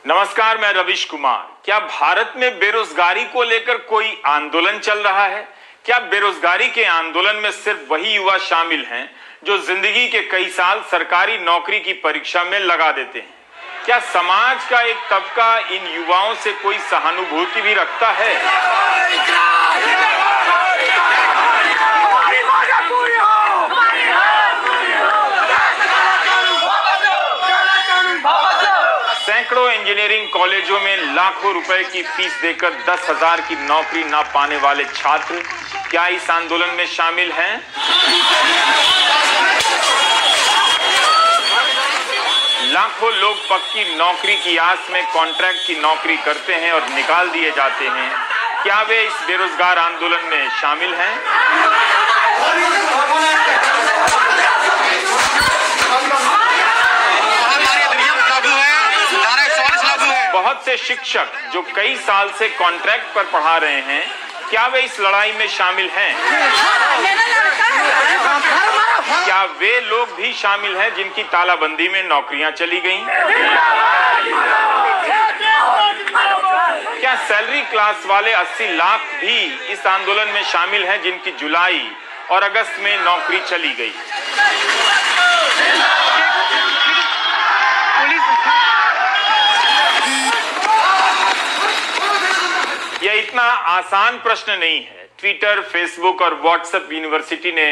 नमस्कार, मैं रविश कुमार। क्या भारत में बेरोजगारी को लेकर कोई आंदोलन चल रहा है? क्या बेरोजगारी के आंदोलन में सिर्फ वही युवा शामिल हैं जो जिंदगी के कई साल सरकारी नौकरी की परीक्षा में लगा देते हैं? क्या समाज का एक तबका इन युवाओं से कोई सहानुभूति भी रखता है? सैकड़ों इंजीनियरिंग कॉलेजों में लाखों रुपए की फीस देकर 10,000 की नौकरी ना पाने वाले छात्र क्या इस आंदोलन में शामिल हैं? लाखों लोग पक्की नौकरी की आस में कॉन्ट्रैक्ट की नौकरी करते हैं और निकाल दिए जाते हैं। क्या वे इस बेरोजगार आंदोलन में शामिल हैं? बहुत से शिक्षक जो कई साल से कॉन्ट्रैक्ट पर पढ़ा रहे हैं, क्या वे इस लड़ाई में शामिल हैं? क्या वे लोग भी शामिल हैं जिनकी तालाबंदी में नौकरियां चली गईं? क्या सैलरी क्लास वाले 80 लाख भी इस आंदोलन में शामिल हैं जिनकी जुलाई और अगस्त में नौकरी चली गई? यह इतना आसान प्रश्न नहीं है। ट्विटर, फेसबुक और व्हाट्सएप यूनिवर्सिटी ने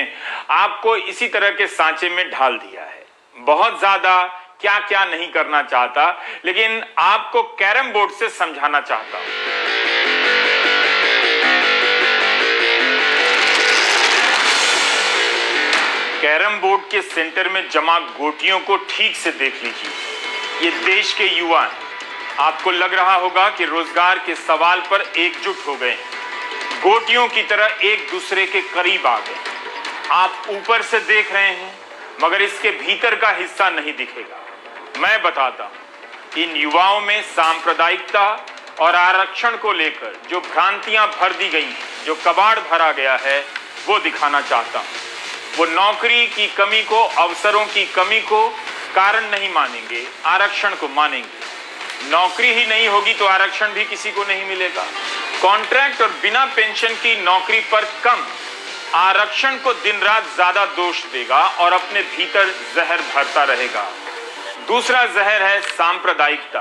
आपको इसी तरह के सांचे में ढाल दिया है। बहुत ज्यादा क्या क्या नहीं करना चाहता, लेकिन आपको कैरम बोर्ड से समझाना चाहता हूं। कैरम बोर्ड के सेंटर में जमा गोटियों को ठीक से देख लीजिए। ये देश के युवा हैं। आपको लग रहा होगा कि रोजगार के सवाल पर एकजुट हो गए, गोटियों की तरह एक दूसरे के करीब आ गए। आप ऊपर से देख रहे हैं, मगर इसके भीतर का हिस्सा नहीं दिखेगा। मैं बताता हूं, इन युवाओं में सांप्रदायिकता और आरक्षण को लेकर जो भ्रांतियां भर दी गई हैं, जो कबाड़ भरा गया है, वो दिखाना चाहता हूं। वो नौकरी की कमी को, अवसरों की कमी को कारण नहीं मानेंगे, आरक्षण को मानेंगे। नौकरी ही नहीं होगी तो आरक्षण भी किसी को नहीं मिलेगा। कॉन्ट्रैक्ट और बिना पेंशन की नौकरी पर कम आरक्षण को दिन रात ज्यादा दोष देगा और अपने भीतर जहर भरता रहेगा। दूसरा जहर है सांप्रदायिकता।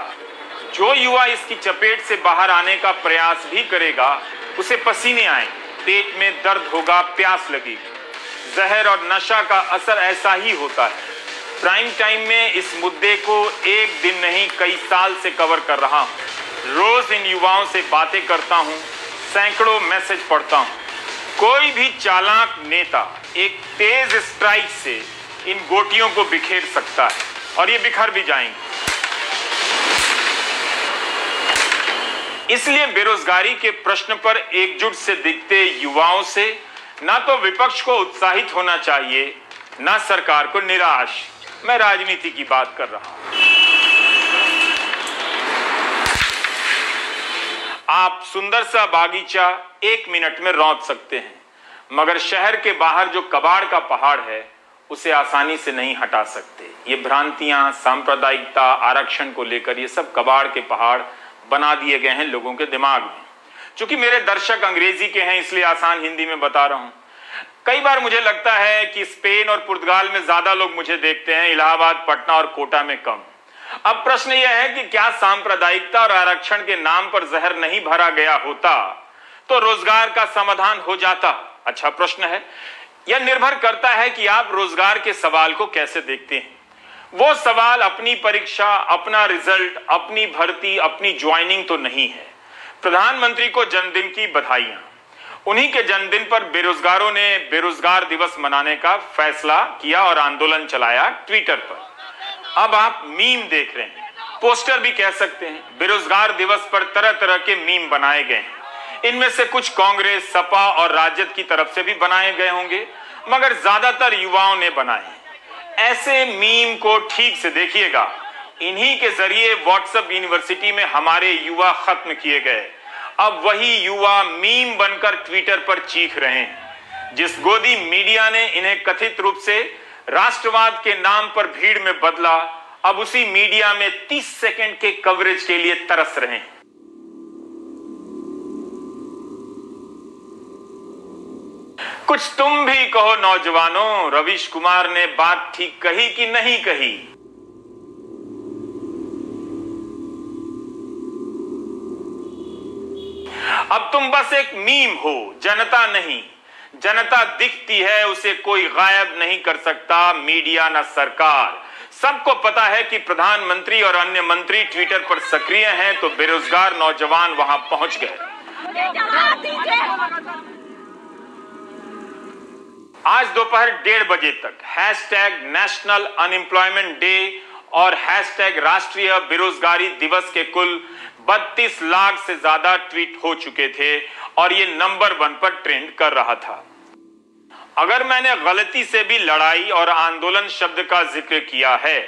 जो युवा इसकी चपेट से बाहर आने का प्रयास भी करेगा, उसे पसीने आएंगे, पेट में दर्द होगा, प्यास लगेगी। जहर और नशा का असर ऐसा ही होता है। प्राइम टाइम में इस मुद्दे को एक दिन नहीं कई साल से कवर कर रहा हूं। रोज इन युवाओं से बातें करता हूं, सैकड़ों मैसेज पढ़ता हूं। कोई भी चालाक नेता एक तेज स्ट्राइक से इन गोटियों को बिखेर सकता है और ये बिखर भी जाएंगे। इसलिए बेरोजगारी के प्रश्न पर एकजुट से दिखते युवाओं से ना तो विपक्ष को उत्साहित होना चाहिए, ना सरकार को निराश। मैं राजनीति की बात कर रहा हूं। आप सुंदर सा बागीचा 1 मिनट में रौंद सकते हैं, मगर शहर के बाहर जो कबाड़ का पहाड़ है, उसे आसानी से नहीं हटा सकते। ये भ्रांतियां, सांप्रदायिकता, आरक्षण को लेकर ये सब कबाड़ के पहाड़ बना दिए गए हैं लोगों के दिमाग में। चूंकि मेरे दर्शक अंग्रेजी के हैं, इसलिए आसान हिंदी में बता रहा हूं। कई बार मुझे लगता है कि स्पेन और पुर्तगाल में ज्यादा लोग मुझे देखते हैं, इलाहाबाद, पटना और कोटा में कम। अब प्रश्न यह है कि क्या सांप्रदायिकता और आरक्षण के नाम पर जहर नहीं भरा गया होता तो रोजगार का समाधान हो जाता? अच्छा प्रश्न है। यह निर्भर करता है कि आप रोजगार के सवाल को कैसे देखते हैं। वो सवाल अपनी परीक्षा, अपना रिजल्ट, अपनी भर्ती, अपनी ज्वाइनिंग तो नहीं है। प्रधानमंत्री को जन्मदिन की बधाइयां। उन्हीं के जन्मदिन पर बेरोजगारों ने बेरोजगार दिवस मनाने का फैसला किया और आंदोलन चलाया ट्विटर पर। अब आप मीम देख रहे हैं, पोस्टर भी कह सकते हैं। बेरोजगार दिवस पर तरह तरह के मीम बनाए गए हैं। इनमें से कुछ कांग्रेस, सपा और राजद की तरफ से भी बनाए गए होंगे, मगर ज्यादातर युवाओं ने बनाए। ऐसे मीम को ठीक से देखिएगा। इन्हीं के जरिए व्हाट्सएप यूनिवर्सिटी में हमारे युवा खत्म किए गए। अब वही युवा मीम बनकर ट्विटर पर चीख रहे हैं। जिस गोदी मीडिया ने इन्हें कथित रूप से राष्ट्रवाद के नाम पर भीड़ में बदला, अब उसी मीडिया में 30 सेकंड के कवरेज के लिए तरस रहे हैं। कुछ तुम भी कहो नौजवानों, रवीश कुमार ने बात ठीक कही कि नहीं कही? अब तुम बस एक मीम हो, जनता नहीं। जनता दिखती है, उसे कोई गायब नहीं कर सकता, मीडिया न सरकार। सबको पता है कि प्रधानमंत्री और अन्य मंत्री ट्विटर पर सक्रिय हैं, तो बेरोजगार नौजवान वहां पहुंच गए। आज दोपहर 1:30 बजे तक #नेशनल अनएम्प्लॉयमेंट डे और #राष्ट्रीय बेरोजगारी दिवस के कुल 32 लाख से ज्यादा ट्वीट हो चुके थे और ये नंबर 1 पर ट्रेंड कर रहा था। अगर मैंने गलती से भी लड़ाई और आंदोलन शब्द का जिक्र किया है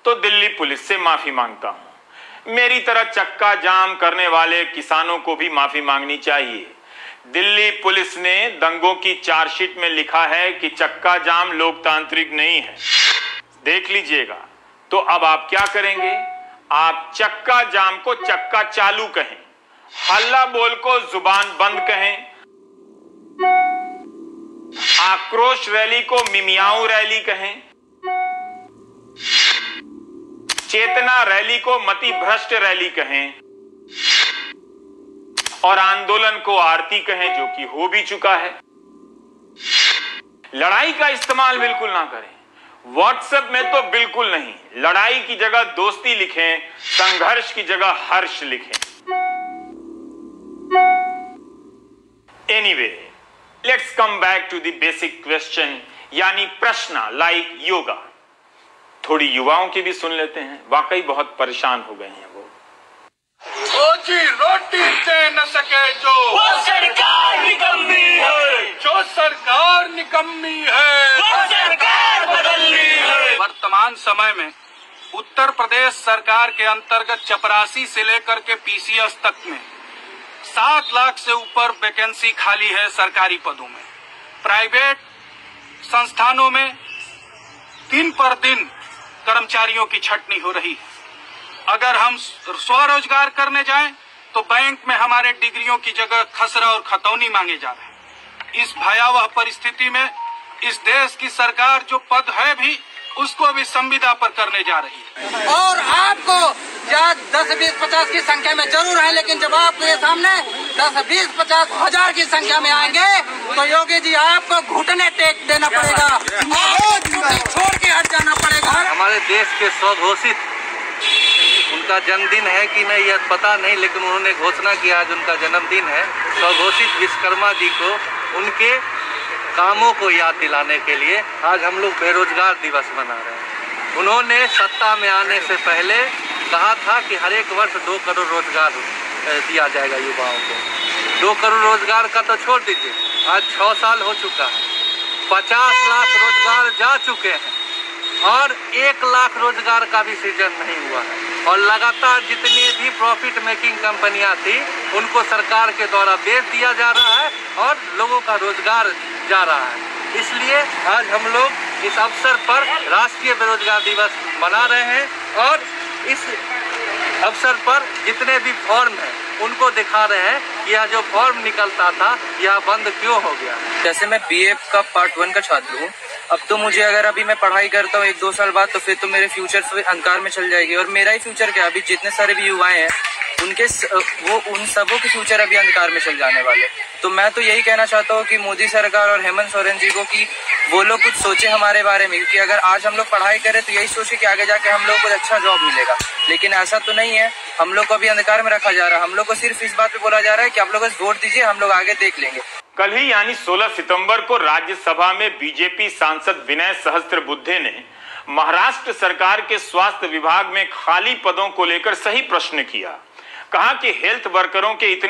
तो दिल्ली पुलिस से माफी मांगता हूं। मेरी तरह चक्का जाम करने वाले किसानों को भी माफी मांगनी चाहिए। दिल्ली पुलिस ने दंगों की चार्जशीट में लिखा है कि चक्का जाम लोकतांत्रिक नहीं है। देख लीजिएगा। तो अब आप क्या करेंगे? आप चक्का जाम को चक्का चालू कहें, हल्ला बोल को जुबान बंद कहें, आक्रोश रैली को मिमियाऊ रैली कहें, चेतना रैली को मति भ्रष्ट रैली कहें और आंदोलन को आरती कहें, जो कि हो भी चुका है। लड़ाई का इस्तेमाल बिल्कुल ना करें। व्हाट्सएप में तो बिल्कुल नहीं। लड़ाई की जगह दोस्ती लिखें, संघर्ष की जगह हर्ष लिखें। Anyway, let's come back to the basic question, यानी प्रश्न लाइक योगा। थोड़ी युवाओं की भी सुन लेते हैं, वाकई बहुत परेशान हो गए हैं वो। रोजी रोटी दे न सके जो, वो सरकार निकम्मी है। जो सरकार निकम्मी है, वो सरकार बदलनी है। वर्तमान समय में उत्तर प्रदेश सरकार के अंतर्गत चपरासी से लेकर के पीसीएस तक में 7 लाख से ऊपर वैकेंसी खाली है सरकारी पदों में। प्राइवेट संस्थानों में दिन पर दिन कर्मचारियों की छटनी हो रही है। अगर हम स्वरोजगार करने जाएं तो बैंक में हमारे डिग्रियों की जगह खसरा और खतौनी मांगे जा रहे हैं। इस भयावह परिस्थिति में इस देश की सरकार जो पद है भी उसको भी संविदा पर करने जा रही है। और आपको 10, 20, 50 की संख्या में जरूर है, लेकिन जब आपके सामने 10, 20, 50 हजार की संख्या में आएंगे तो योगी जी आपको घुटने टेक देना पड़ेगा, छोड़ के हट जाना पड़ेगा। हमारे देश के स्वघोषित उनका जन्मदिन है कि नहीं यह पता नहीं, लेकिन उन्होंने घोषणा किया आज उनका जन्मदिन है। स्वघोषित विश्वकर्मा जी को उनके कामों को याद दिलाने के लिए आज हम लोग बेरोजगार दिवस मना रहे हैं। उन्होंने सत्ता में आने से पहले कहा था कि हर एक वर्ष 2 करोड़ रोजगार दिया जाएगा युवाओं को। 2 करोड़ रोजगार का तो छोड़ दीजिए, आज 6 साल हो चुका है, 50 लाख रोजगार जा चुके हैं और 1 लाख रोजगार का भी सृजन नहीं हुआ है। और लगातार जितनी भी प्रॉफिट मेकिंग कंपनियां थी उनको सरकार के द्वारा बेच दिया जा रहा है और लोगों का रोजगार जा रहा है। इसलिए आज हम लोग इस अवसर पर राष्ट्रीय बेरोजगार दिवस मना रहे हैं और इस अवसर पर जितने भी फॉर्म हैं उनको दिखा रहे हैं कि यह जो फॉर्म निकलता था यह बंद क्यों हो गया। जैसे मैं बीए का पार्ट 1 का छात्र हूँ, अब तो मुझे अगर अभी मैं पढ़ाई करता हूँ 1-2 साल बाद तो फिर तो मेरे फ्यूचर फिर अंधकार में चल जाएगी। और मेरा ही फ्यूचर क्या, अभी जितने सारे भी युवाएं हैं उनके उन सबों के फ्यूचर अभी अंधकार में चल जाने वाले। तो मैं तो यही कहना चाहता हूँ कि मोदी सरकार और हेमंत सोरेन जी को कि वो लोग कुछ सोचे हमारे बारे में, क्योंकि अगर आज हम लोग पढ़ाई करें तो यही सोचे कि आगे जाके हम लोग को अच्छा जॉब मिलेगा, लेकिन ऐसा तो नहीं है। हम लोग को अभी अंधकार में रखा जा रहा है। हम लोग को सिर्फ इस बात पे बोला जा रहा है कि आप लोग बस वोट दीजिए, हम लोग आगे देख लेंगे। कल ही यानी 16 सितंबर को राज्यसभा में बीजेपी सांसद विनय सहस्त्रबुद्धे ने महाराष्ट्र सरकार के स्वास्थ्य विभाग में खाली पदों को लेकर सही प्रश्न किया। कहा कि हेल्थ वर्करों के इतने